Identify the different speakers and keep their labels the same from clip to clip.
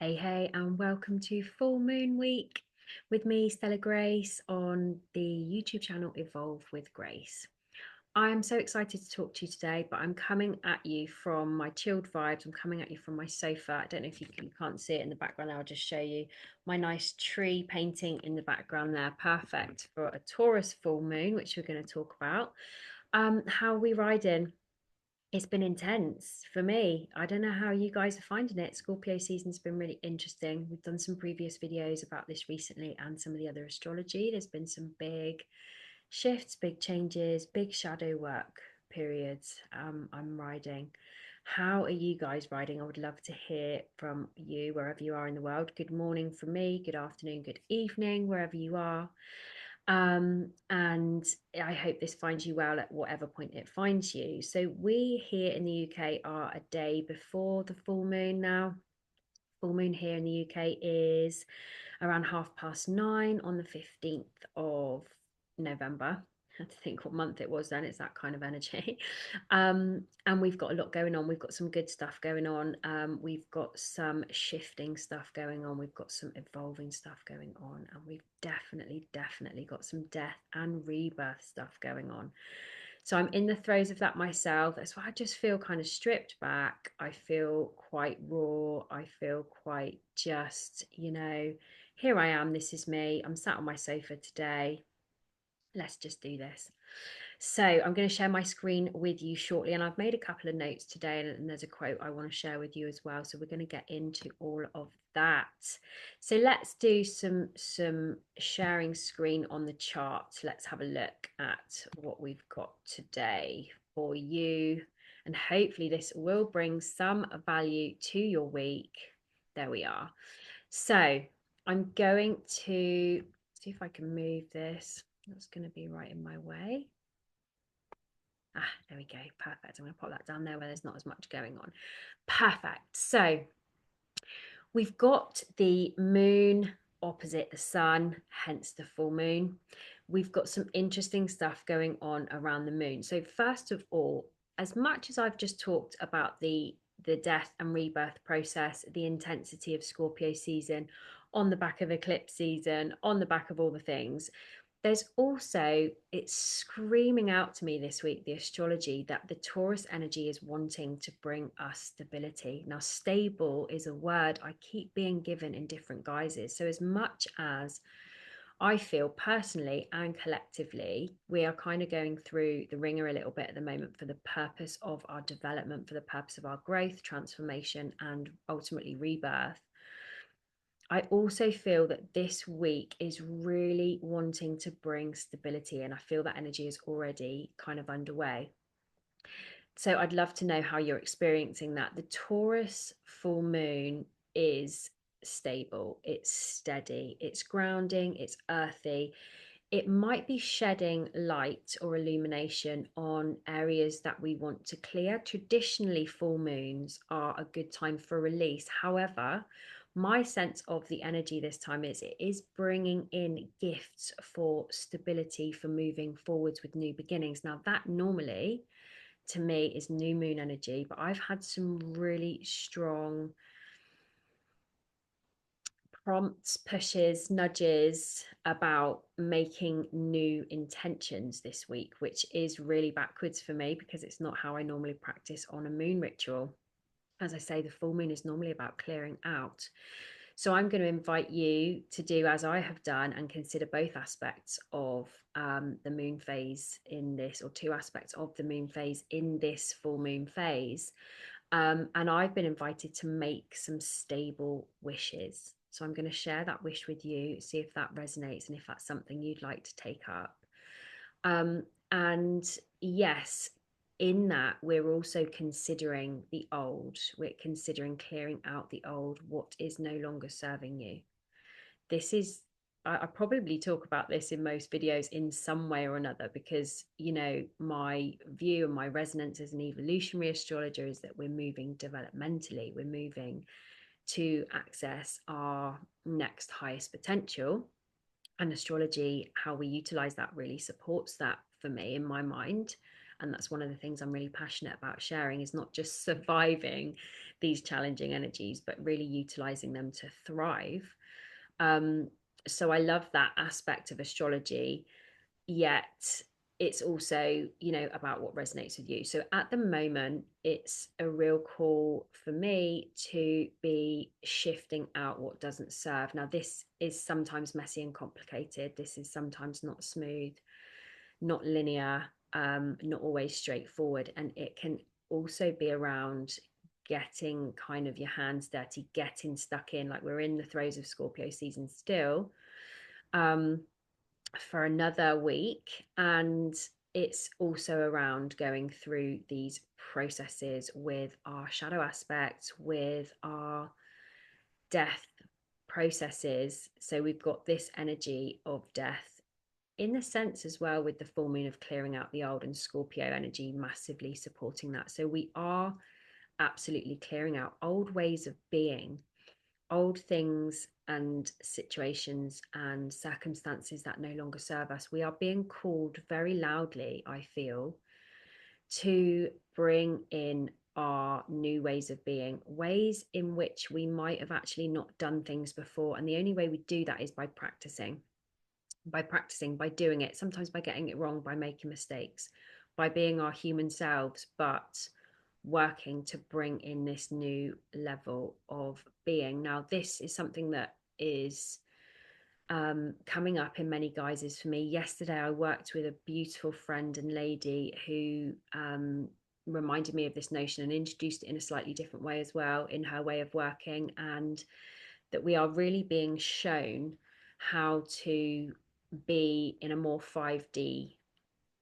Speaker 1: Hey, and welcome to Full Moon Week with me, Stella Grace, on the YouTube channel Evolve with Grace. I am so excited to talk to you today, but I'm coming at you from my chilled vibes. I'm coming at you from my sofa. I don't know if you can't see it in the background. I'll just show you my nice tree painting in the background there. Perfect for a Taurus full moon, which we're going to talk about. How are we riding? It's been intense for me. I don't know how you guys are finding it. Scorpio season's been really interesting. We've done some previous videos about this recently and some of the other astrology. There's been some big shifts, big changes, big shadow work periods I'm riding. How are you guys riding? I would love to hear from you wherever you are in the world. Good morning from me, good afternoon, good evening, wherever you are. And I hope this finds you well at whatever point it finds you. So we here in the UK are a day before the full moon now. Full moon here in the UK is around 9:30 on the 15th of November. I had to think what month it was then. It's that kind of energy. And we've got a lot going on. We've got some good stuff going on. We've got some shifting stuff going on. We've got some evolving stuff going on. And we've definitely got some death and rebirth stuff going on. So I'm in the throes of that myself. That's why I just feel kind of stripped back. I feel quite raw. I feel quite just, here I am. This is me. I'm sat on my sofa today. Let's just do this. So I'm going to share my screen with you shortly, and I've made a couple of notes today, and there's a quote I want to share with you as well. So we're going to get into all of that. So let's do some sharing screen on the chart. Let's have a look at what we've got today for you, and hopefully this will bring some value to your week. There we are. So I'm going to see if I can move this. That's going to be right in my way. There we go. Perfect. I'm going to pop that down there where there's not as much going on. Perfect. So we've got the moon opposite the sun, hence the full moon. We've got some interesting stuff going on around the moon. So first of all, as much as I've just talked about the death and rebirth process, the intensity of Scorpio season, on the back of eclipse season, on the back of all the things, there's also, it's screaming out to me this week, the astrology, that the Taurus energy is wanting to bring us stability. Now, stable is a word I keep being given in different guises. So as much as I feel personally and collectively, we are kind of going through the ringer a little bit at the moment for the purpose of our development, for the purpose of our growth, transformation, and ultimately rebirth. I also feel that this week is really wanting to bring stability, and I feel that energy is already kind of underway. So I'd love to know how you're experiencing that. The Taurus full moon is stable, it's steady, it's grounding, it's earthy. It might be shedding light or illumination on areas that we want to clear. Traditionally, full moons are a good time for release. However, my sense of the energy this time is it is bringing in gifts for stability, for moving forwards with new beginnings. Now, that normally to me is new moon energy, but I've had some really strong prompts, pushes, nudges about making new intentions this week, which is really backwards for me because it's not how I normally practice on a moon ritual. As I say, the full moon is normally about clearing out. So I'm going to invite you to do as I have done and consider both aspects of the moon phase in this, or two aspects of the moon phase in this full moon phase. And I've been invited to make some stable wishes. So I'm going to share that wish with you, see if that resonates and if that's something you'd like to take up. And yes, in that, we're also considering the old. We're considering clearing out the old, what is no longer serving you. This is, I probably talk about this in most videos in some way or another because, my view and my resonance as an evolutionary astrologer is that we're moving developmentally. We're moving to access our next highest potential. And astrology, how we utilize that, really supports that for me in my mind. And that's one of the things I'm really passionate about sharing, is not just surviving these challenging energies, but really utilizing them to thrive. Um, so I love that aspect of astrology, yet it's also, you know, about what resonates with you. So at the moment, it's a real call for me to be shifting out what doesn't serve. Now, this is sometimes messy and complicated. This is sometimes not smooth, not linear, not always straightforward. And it can also be around getting kind of your hands dirty, getting stuck in, like we're in the throes of Scorpio season still. For another week. And it's also around going through these processes with our shadow aspects, with our death processes. So we've got this energy of death in the sense as well, with the full moon of clearing out the old, and Scorpio energy massively supporting that. So we are absolutely clearing out old ways of being, old things and situations and circumstances that no longer serve us. We are being called very loudly, I feel, to bring in our new ways of being, ways in which we might have actually not done things before. And the only way we do that is by practicing, by doing it, sometimes by getting it wrong, by making mistakes, by being our human selves, but working to bring in this new level of being. Now, this is something that is coming up in many guises for me. Yesterday, I worked with a beautiful friend and lady who reminded me of this notion and introduced it in a slightly different way as well in her way of working, and that we are really being shown how to be in a more 5D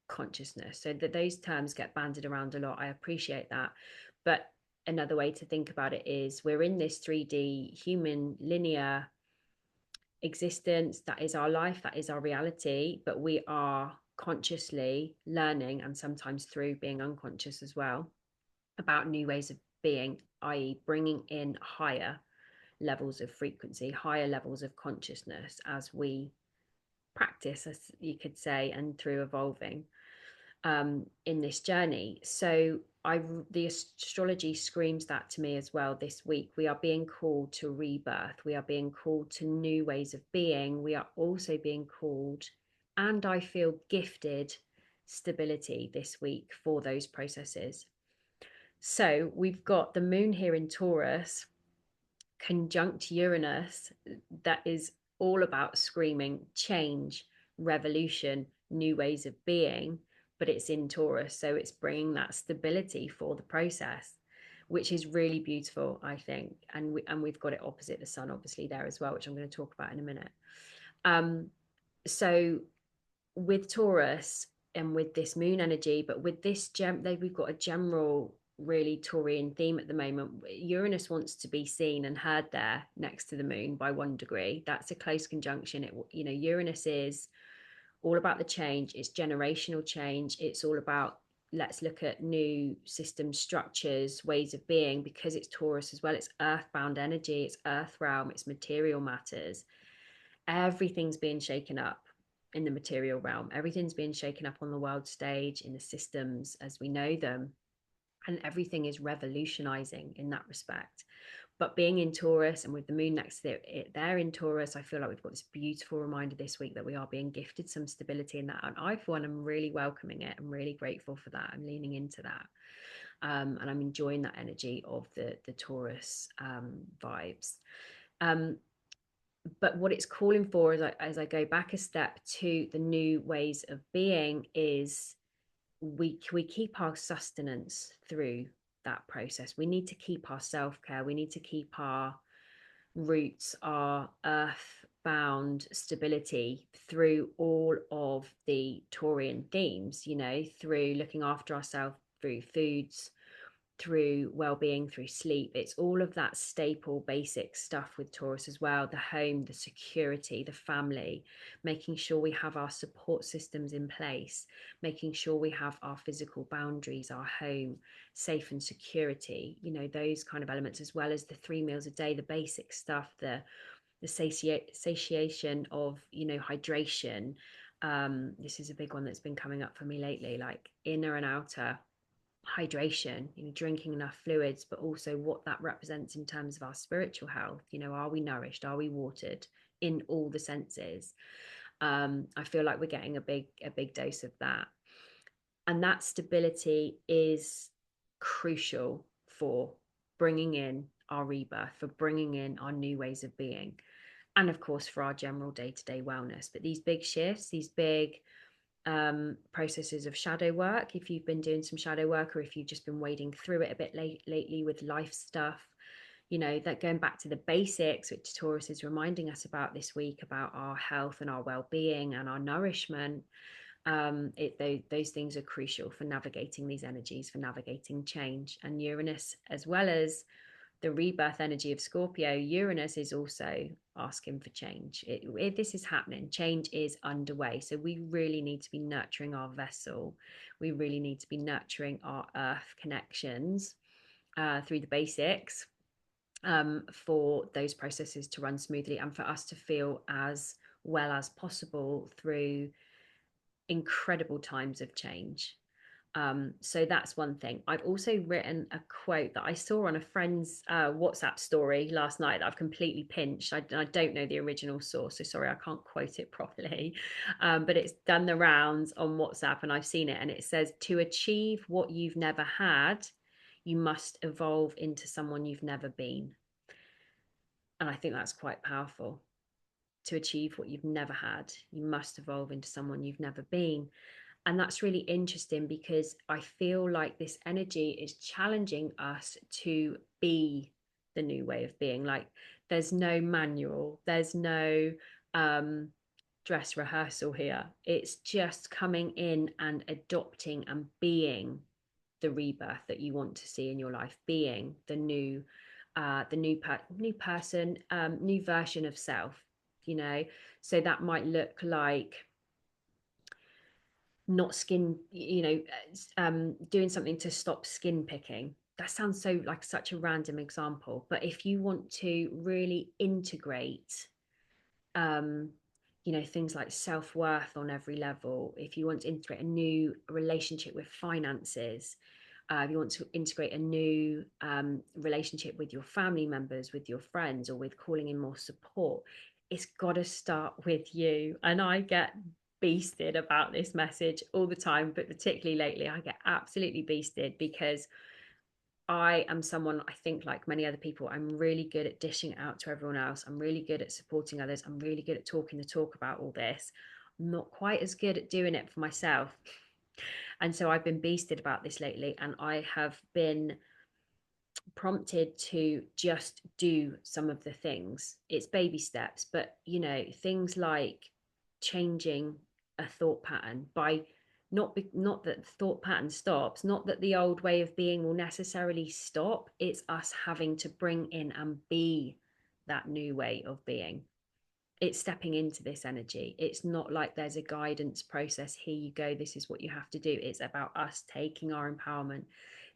Speaker 1: consciousness. So that those terms get bandied around a lot. I appreciate that. But another way to think about it is we're in this 3D human linear existence. That is our life, that is our reality, but we are consciously learning, and sometimes through being unconscious as well, about new ways of being, i.e., bringing in higher levels of frequency, higher levels of consciousness as we practice, as you could say, and through evolving in this journey. So the astrology screams that to me as well this week. We are being called to rebirth. We are being called to new ways of being. We are also being called, and I feel gifted, stability this week for those processes. So we've got the moon here in Taurus, conjunct Uranus, that is all about screaming change, revolution, new ways of being, but it's in Taurus. So it's bringing that stability for the process, which is really beautiful, I think. And we've got it opposite the sun, obviously, there as well, which I'm going to talk about in a minute. So with Taurus and with this moon energy, but with this we've got a general really Taurian theme at the moment. Uranus wants to be seen and heard there next to the moon by 1 degree. That's a close conjunction. It, you know, Uranus is all about the change. It's generational change. It's all about, let's look at new system structures, ways of being, because it's Taurus as well. It's earthbound energy. It's earth realm. It's material matters. Everything's being shaken up in the material realm. Everything's being shaken up on the world stage, in the systems as we know them, and everything is revolutionizing in that respect. But being in Taurus and with the moon next to it there in Taurus, I feel like we've got this beautiful reminder this week that we are being gifted some stability in that. And I, for one, am really welcoming it. I'm really grateful for that. I'm leaning into that. And I'm enjoying that energy of the Taurus vibes. But what it's calling for, as I go back a step to the new ways of being, is we keep our sustenance through that process. We need to keep our self-care. We need to keep our roots, our earth-bound stability through all of the Taurian themes, you know, through looking after ourselves, through foods, through well-being, through sleep. It's all of that staple basic stuff with Taurus as well: the home, the security, the family, making sure we have our support systems in place, making sure we have our physical boundaries, our home safe and security, you know, those kind of elements, as well as the 3 meals a day, the basic stuff, the satiation of, you know, hydration. This is a big one that's been coming up for me lately, like inner and outer hydration, drinking enough fluids, but also what that represents in terms of our spiritual health. Are we nourished? Are we watered in all the senses? I feel like we're getting a big dose of that. And that stability is crucial for bringing in our rebirth, for bringing in our new ways of being, and of course for our general day-to-day wellness. But these big shifts, these big processes of shadow work, if you've been doing some shadow work, or if you've just been wading through it a bit lately with life stuff, that going back to the basics, which Taurus is reminding us about this week, about our health and our well-being and our nourishment. Those things are crucial for navigating these energies, for navigating change. And Uranus, as well as the rebirth energy of Scorpio, Uranus is also asking for change. This is happening. Change is underway. So we really need to be nurturing our vessel. We really need to be nurturing our earth connections through the basics, for those processes to run smoothly and for us to feel as well as possible through incredible times of change. So that's one thing. I've also written a quote that I saw on a friend's WhatsApp story last night that I've completely pinched. I don't know the original source, so sorry, I can't quote it properly. But it's done the rounds on WhatsApp and I've seen it. And it says, to achieve what you've never had, you must evolve into someone you've never been. And I think that's quite powerful. To achieve what you've never had, you must evolve into someone you've never been. And that's really interesting because I feel like this energy is challenging us to be the new way of being. Like there's no manual, there's no dress rehearsal here. It's just coming in and adopting and being the rebirth that you want to see in your life, being the new new person, new version of self. So that might look like not skin, doing something to stop skin picking. That sounds so like such a random example, but if you want to really integrate, um, things like self-worth on every level, if you want to integrate a new relationship with finances, if you want to integrate a new relationship with your family members, with your friends, or with calling in more support, it's got to start with you. And I get beasted about this message all the time, but particularly lately, I get absolutely beasted because I am someone, I think, like many other people, I'm really good at dishing it out to everyone else. I'm really good at supporting others. I'm really good at talking the talk about all this. I'm not quite as good at doing it for myself. And so I've been beasted about this lately, and I have been prompted to just do some of the things. It's baby steps, but things like changing a thought pattern by not that the thought pattern stops, not that the old way of being will necessarily stop. It's us having to bring in and be that new way of being. It's stepping into this energy. It's not like there's a guidance process. Here you go. This is what you have to do. It's about us taking our empowerment,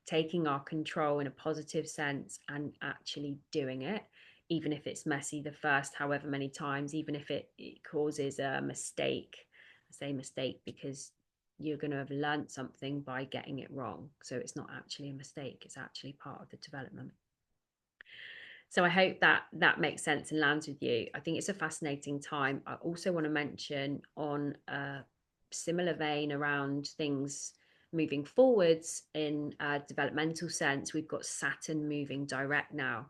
Speaker 1: taking our control in a positive sense, and actually doing it, even if it's messy the first however many times, even if it causes a mistake. I say mistake because you're going to have learned something by getting it wrong. So it's not actually a mistake. It's actually part of the development. So I hope that makes sense and lands with you. I think it's a fascinating time. I also want to mention, on a similar vein around things moving forwards in a developmental sense, we've got Saturn moving direct now.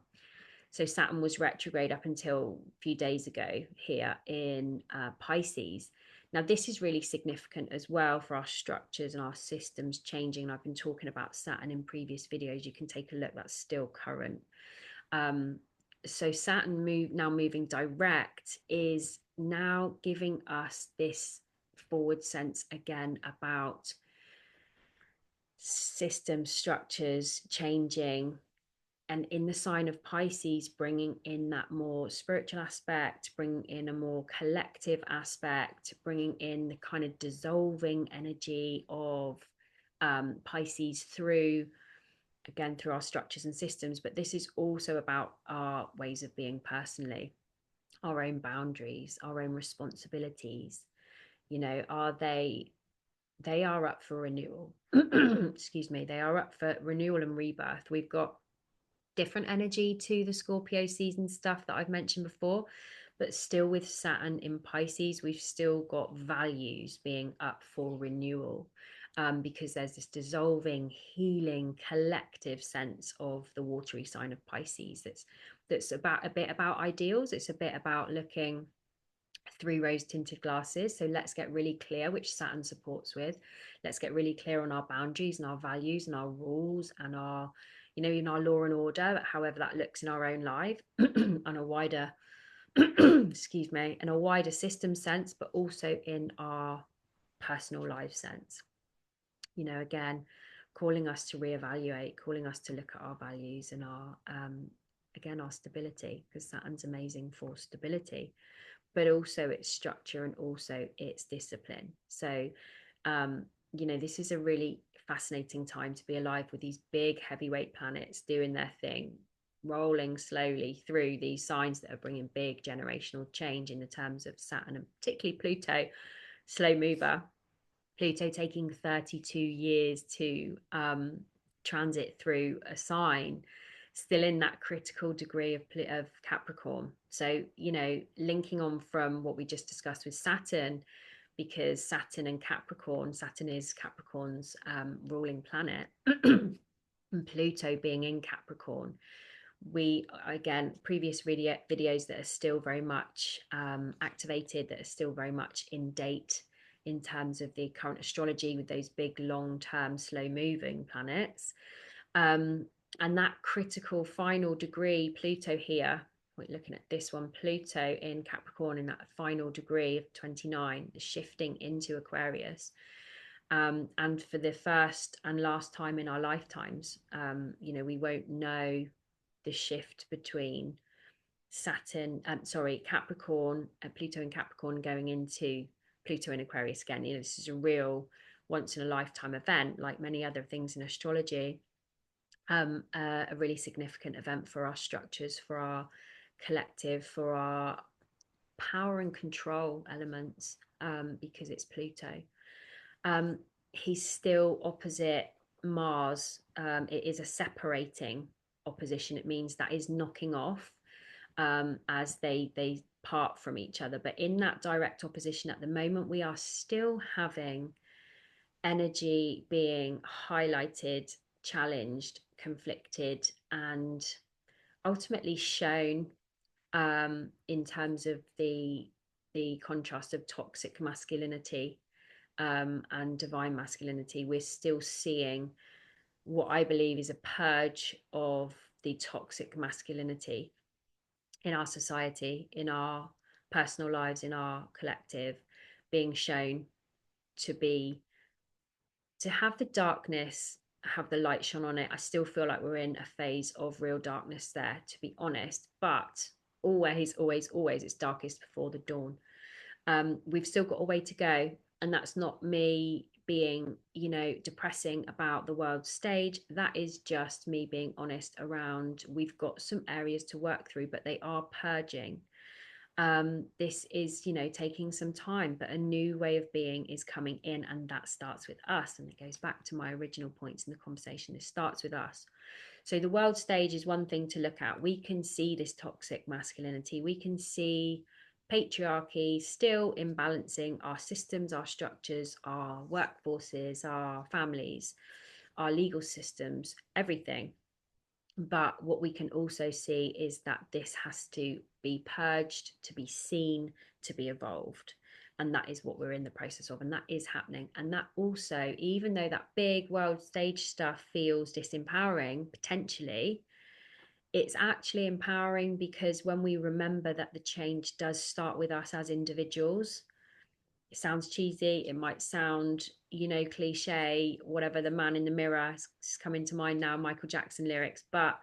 Speaker 1: So Saturn was retrograde up until a few days ago here in Pisces. Now, this is really significant as well for our structures and our systems changing. And I've been talking about Saturn in previous videos. You can take a look, that's still current. So Saturn now moving direct is now giving us this forward sense again about system structures changing, and in the sign of Pisces, bringing in that more spiritual aspect, bringing in a more collective aspect, bringing in the kind of dissolving energy of Pisces through our structures and systems. But this is also about our ways of being personally, our own boundaries, our own responsibilities. Are they they are up for renewal. Excuse me, they are up for renewal and rebirth. We've got different energy to the Scorpio season stuff that I've mentioned before, but still with Saturn in Pisces, we've still got values being up for renewal. Because there's this dissolving, healing, collective sense of the watery sign of Pisces. That's about a bit about ideals. It's a bit about looking through rose tinted glasses. So let's get really clear, which Saturn supports with. Let's get really clear on our boundaries and our values and our rules and our, in our law and order, however that looks in our own life on a wider, excuse me, in a wider system sense, but also in our personal life sense. Again, calling us to reevaluate, calling us to look at our values and again, our stability, because Saturn's amazing for stability, but also its structure and also its discipline. So, this is a really fascinating time to be alive with these big heavyweight planets doing their thing, rolling slowly through these signs that are bringing big generational change in the terms of Saturn and particularly Pluto, slow mover. Pluto taking 32 years to transit through a sign, still in that critical degree of Capricorn. So, linking on from what we just discussed with Saturn, because Saturn and Capricorn, Saturn is Capricorn's ruling planet, and Pluto being in Capricorn. We, again, previous videos that are still very much activated, that are still very much in date in terms of the current astrology with those big long-term slow moving planets, and that critical final degree Pluto here, we're looking at this one, Pluto in Capricorn in that final degree of 29, shifting into Aquarius, and for the first and last time in our lifetimes, we won't know the shift between Capricorn, Pluto in Capricorn going into Pluto in Aquarius again. This is a real once in a lifetime event, like many other things in astrology. A really significant event for our structures, for our collective, for our power and control elements, because it's Pluto. He's still opposite Mars. It is a separating opposition. It means that is knocking off as they part from each other. But in that direct opposition at the moment, we are still having energy being highlighted, challenged, conflicted, and ultimately shown in terms of the contrast of toxic masculinity and divine masculinity. We're still seeing what I believe is a purge of the toxic masculinity in our society, in our personal lives, in our collective, being shown to have the darkness, have the light shone on it. I still feel like we're in a phase of real darkness there, to be honest, but always, always, always, it's darkest before the dawn. We've still got a way to go, and that's not me being, depressing about the world stage. That is just me being honest around we've got some areas to work through, but they are purging. This is, taking some time, but a new way of being is coming in, and that starts with us. And it goes back to my original points in the conversation. This starts with us. So the world stage is one thing to look at. We can see this toxic masculinity. We can see patriarchy still imbalancing our systems, our structures, our workforces, our families, our legal systems, everything. But what we can also see is that this has to be purged, to be seen, to be evolved. And that is what we're in the process of. And that is happening. And that also, even though that big world stage stuff feels disempowering, potentially, it's actually empowering, because when we remember that the change does start with us as individuals, it sounds cheesy, it might sound, cliche, whatever, the man in the mirror is coming to mind now, Michael Jackson lyrics, but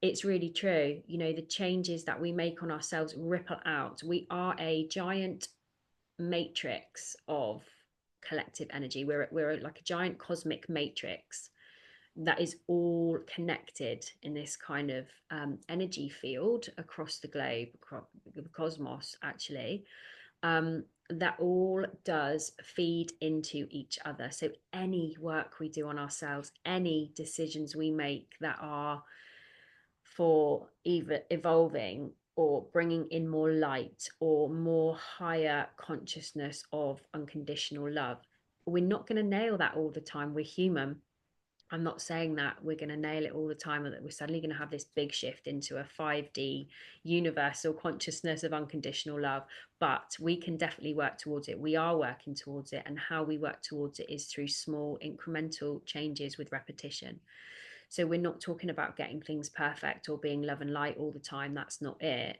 Speaker 1: it's really true. The changes that we make on ourselves ripple out. We are a giant matrix of collective energy. We're like a giant cosmic matrix that is all connected in this kind of energy field across the globe, across the cosmos, actually. that all does feed into each other. So any work we do on ourselves, any decisions we make that are for either evolving or bringing in more light or more higher consciousness of unconditional love, we're not going to nail that all the time. We're human. I'm not saying that we're going to nail it all the time or that we're suddenly going to have this big shift into a 5D universal consciousness of unconditional love, but we can definitely work towards it. We are working towards it. And how we work towards it is through small incremental changes with repetition. So we're not talking about getting things perfect or being love and light all the time. That's not it.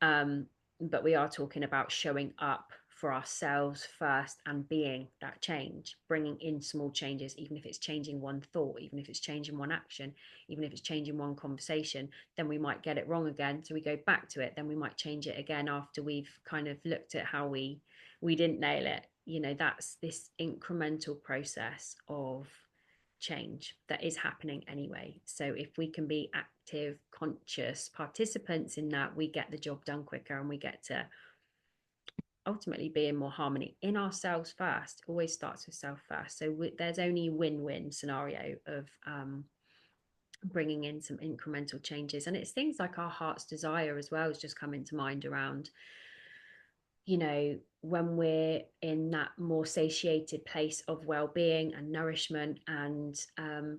Speaker 1: Um, but we are talking about showing up for ourselves first and being that change, bringing in small changes, even if it's changing one thought, even if it's changing one action, even if it's changing one conversation. Then we might get it wrong again, so we go back to it. Then we might change it again after we've kind of looked at how we didn't nail it. You know, that's this incremental process of change that is happening anyway. So if we can be active, conscious participants in that, we get the job done quicker and we get to ultimately be in more harmony in ourselves first. Always starts with self first. So there's only win-win scenario of bringing in some incremental changes. And it's things like our heart's desire as well has just come into mind around, you know, when we're in that more satiated place of well-being and nourishment, and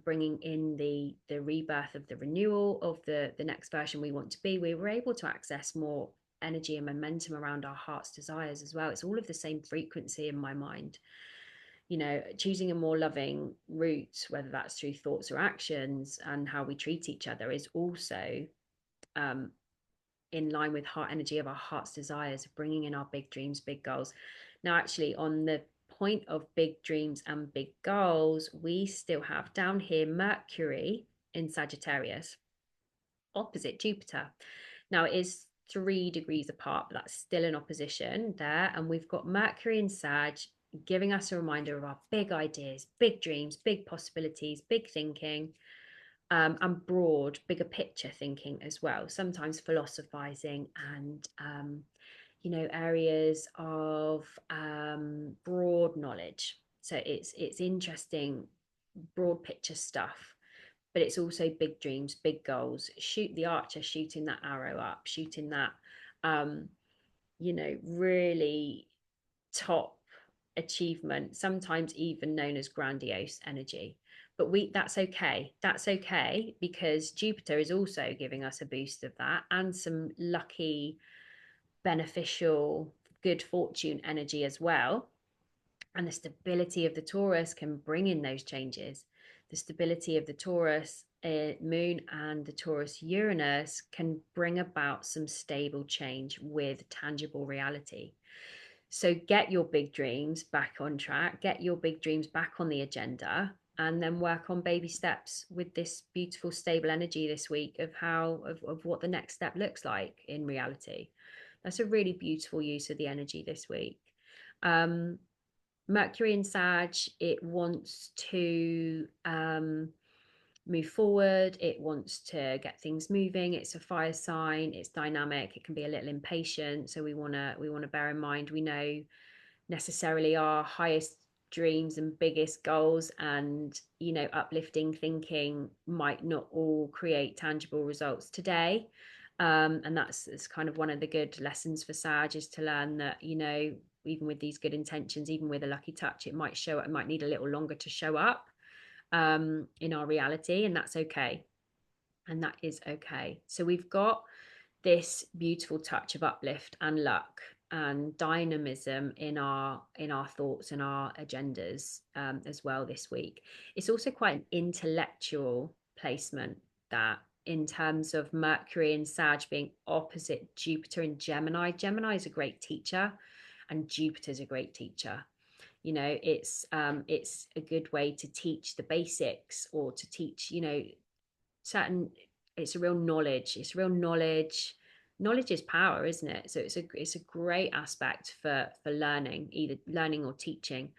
Speaker 1: bringing in the rebirth of the renewal of the next version we want to be, we were able to access more energy and momentum around our heart's desires as well. It's all of the same frequency in my mind. You know, choosing a more loving route, whether that's through thoughts or actions, and how we treat each other, is also um, in line with heart energy of our heart's desires, of bringing in our big dreams, big goals. Now, actually, on the point of big dreams and big goals, we still have down here Mercury in Sagittarius, opposite Jupiter. Now, it is 3 degrees apart, but that's still in opposition there. And we've got Mercury in Sag giving us a reminder of our big ideas, big dreams, big possibilities, big thinking, and broad, bigger picture thinking as well. Sometimes philosophizing and, you know, areas of broad knowledge. So it's interesting, broad picture stuff. But it's also big dreams, big goals. Shoot the archer, shooting that arrow up, shooting that, um, you know, really top achievement, sometimes even known as grandiose energy. But that's okay. That's okay, because Jupiter is also giving us a boost of that and some lucky, beneficial, good fortune energy as well. And the stability of the Taurus can bring in those changes. The stability of the Taurus moon and the Taurus Uranus can bring about some stable change with tangible reality. So get your big dreams back on track, get your big dreams back on the agenda, and then work on baby steps with this beautiful stable energy this week of how of what the next step looks like in reality. That's a really beautiful use of the energy this week. Mercury in Sag, it wants to move forward, it wants to get things moving. It's a fire sign, it's dynamic, it can be a little impatient. So we want to bear in mind, we know necessarily our highest dreams and biggest goals and, you know, uplifting thinking might not all create tangible results today. And that's kind of one of the good lessons for Sag, is to learn that, you know, even with these good intentions, even with a lucky touch, it might need a little longer to show up in our reality, and that's okay. And that is okay. So we've got this beautiful touch of uplift and luck and dynamism in our thoughts and our agendas as well this week. It's also quite an intellectual placement, that, in terms of Mercury and Sag being opposite Jupiter in Gemini. Gemini is a great teacher and Jupiter's a great teacher. You know, it's a good way to teach the basics, or to teach, you know, certain, it's a real knowledge, knowledge is power, isn't it? So it's a great aspect for learning, either learning or teaching.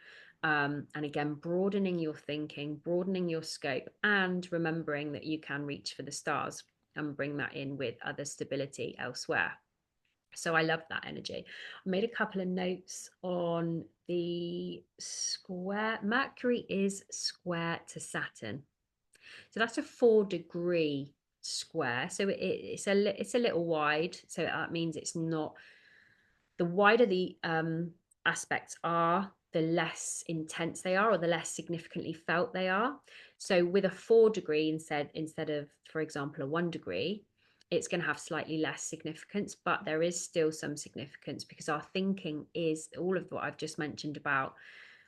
Speaker 1: And again, broadening your thinking, broadening your scope, and remembering that you can reach for the stars and bring that in with other stability elsewhere. So I love that energy. I made a couple of notes on the square. Mercury is square to Saturn. So that's a 4-degree square. So it's a little wide. So that means it's not, the wider the aspects are, the less intense they are, or the less significantly felt they are. So with a 4-degree instead of, for example, a 1 degree, it's going to have slightly less significance, but there is still some significance because our thinking is all of what I've just mentioned about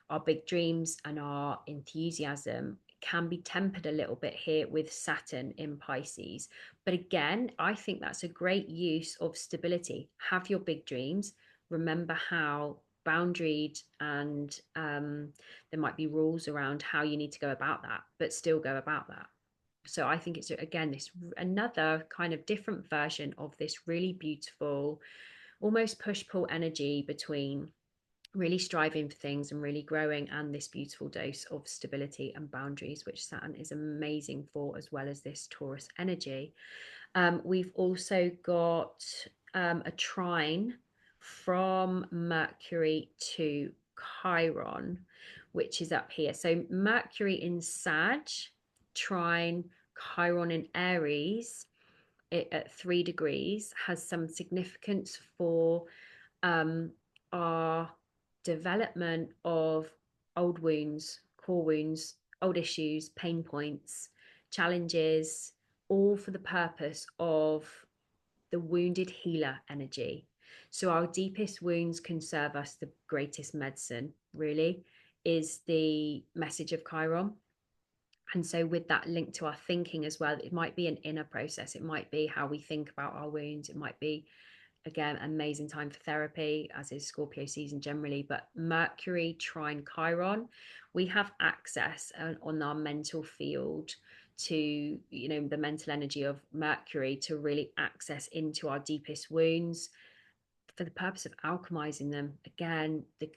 Speaker 1: our big dreams and our enthusiasm can be tempered a little bit here with Saturn in Pisces. But again, I think that's a great use of stability. Have your big dreams. Remember how boundaried and there might be rules around how you need to go about that, but still go about that. So I think it's, again, this another kind of different version of this really beautiful, almost push-pull energy between really striving for things and really growing, and this beautiful dose of stability and boundaries, which Saturn is amazing for, as well as this Taurus energy. We've also got a trine from Mercury to Chiron, which is up here. So Mercury in Sag, trine Chiron in Aries, at 3 degrees, has some significance for our development of old wounds, core wounds, old issues, pain points, challenges, all for the purpose of the wounded healer energy. So our deepest wounds can serve us the greatest medicine, really, is the message of Chiron. And so with that link to our thinking as well, it might be an inner process. It might be how we think about our wounds. It might be, again, amazing time for therapy, as is Scorpio season generally. But Mercury trine Chiron, we have access on our mental field to, the mental energy of Mercury to really access into our deepest wounds for the purpose of alchemizing them. Again, the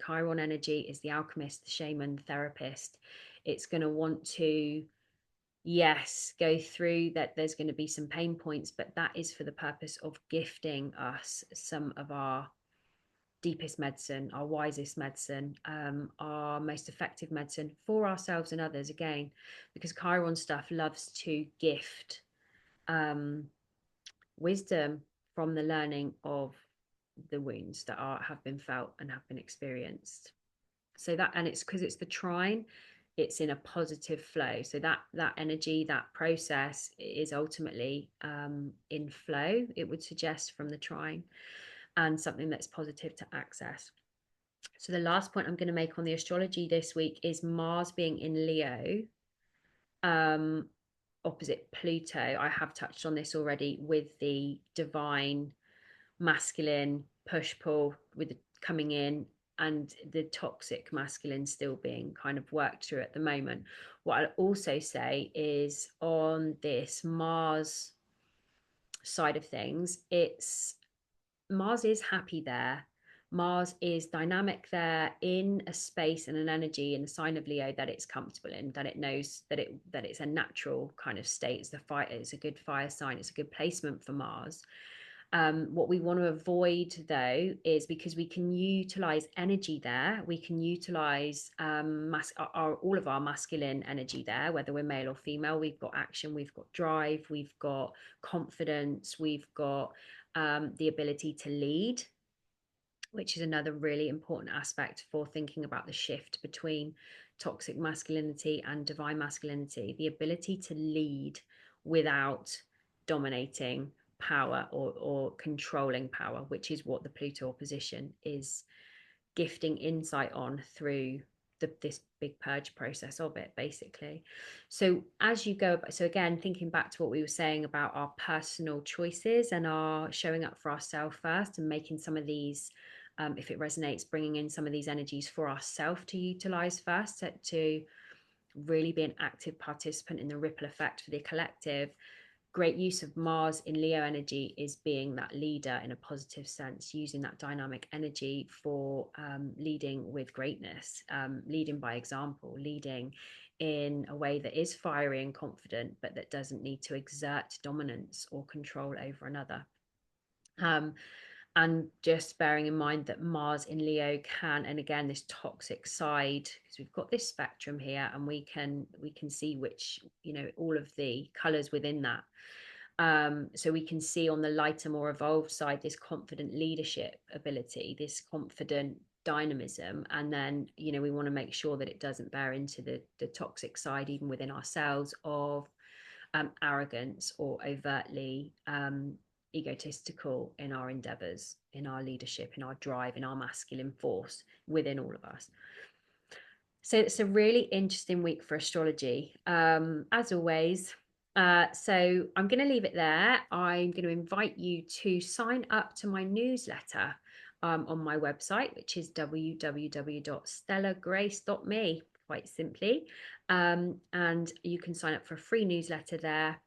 Speaker 1: Chiron energy is the alchemist, the shaman, the therapist. It's going to want to, yes, go through that. There's going to be some pain points, but that is for the purpose of gifting us some of our deepest medicine, our wisest medicine, our most effective medicine for ourselves and others, again, because Chiron stuff loves to gift wisdom from the learning of the wounds that have been felt and have been experienced. So that, and it's because it's the trine, it's in a positive flow. So that energy, that process is ultimately in flow, it would suggest, from the trine, and something that's positive to access. So the last point I'm going to make on the astrology this week is Mars being in Leo, opposite Pluto. I have touched on this already with the divine masculine push pull with the coming in, and the toxic masculine still being kind of worked through at the moment. What I'll also say is, on this Mars side of things, it's Mars is happy there. Mars is dynamic there, in a space and an energy in the sign of Leo that it's comfortable in, that it knows that it's a natural kind of state. It's the fire, it's a good fire sign, it's a good placement for Mars. What we want to avoid, though, is, because we can utilize energy there, we can utilize all of our masculine energy there, whether we're male or female. We've got action, we've got drive, we've got confidence, we've got the ability to lead, which is another really important aspect for thinking about the shift between toxic masculinity and divine masculinity. The ability to lead without dominating power or controlling power, which is what the Pluto opposition is gifting insight on through this big purge process of it, basically. So as you go, so again, thinking back to what we were saying about our personal choices and our showing up for ourselves first, and making some of these, if it resonates, bringing in some of these energies for ourselves to utilize first, to really be an active participant in the ripple effect for the collective. Great use of Mars in Leo energy is being that leader in a positive sense, using that dynamic energy for leading with greatness, leading by example, leading in a way that is fiery and confident, but that doesn't need to exert dominance or control over another. And just bearing in mind that Mars in Leo can, and again, this toxic side, because we've got this spectrum here, and we can see which, you know, all of the colors within that. So we can see on the lighter, more evolved side, this confident leadership ability, this confident dynamism. And then, you know, we want to make sure that it doesn't bear into the toxic side, even within ourselves, of arrogance or overtly egotistical in our endeavors, in our leadership, in our drive, in our masculine force within all of us. So it's a really interesting week for astrology, as always. So I'm going to leave it there. I'm going to invite you to sign up to my newsletter on my website, which is www.stellagrace.me, quite simply. And you can sign up for a free newsletter there.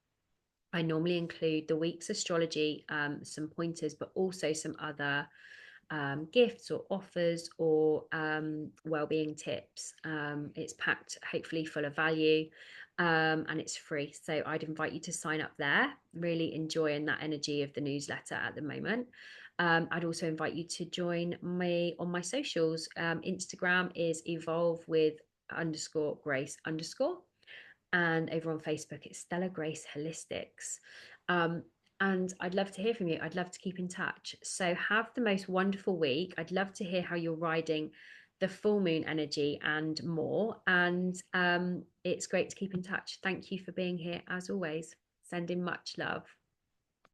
Speaker 1: I normally include the week's astrology, some pointers, but also some other gifts or offers or well-being tips. It's packed, hopefully full of value, and it's free. So I'd invite you to sign up there. Really enjoying that energy of the newsletter at the moment. I'd also invite you to join me on my socials. Instagram is evolve_with_grace_. And over on Facebook, it's Stella Grace Holistics. And I'd love to hear from you. I'd love to keep in touch. So have the most wonderful week. I'd love to hear how you're riding the full moon energy and more. And it's great to keep in touch. Thank you for being here as always. Sending much love.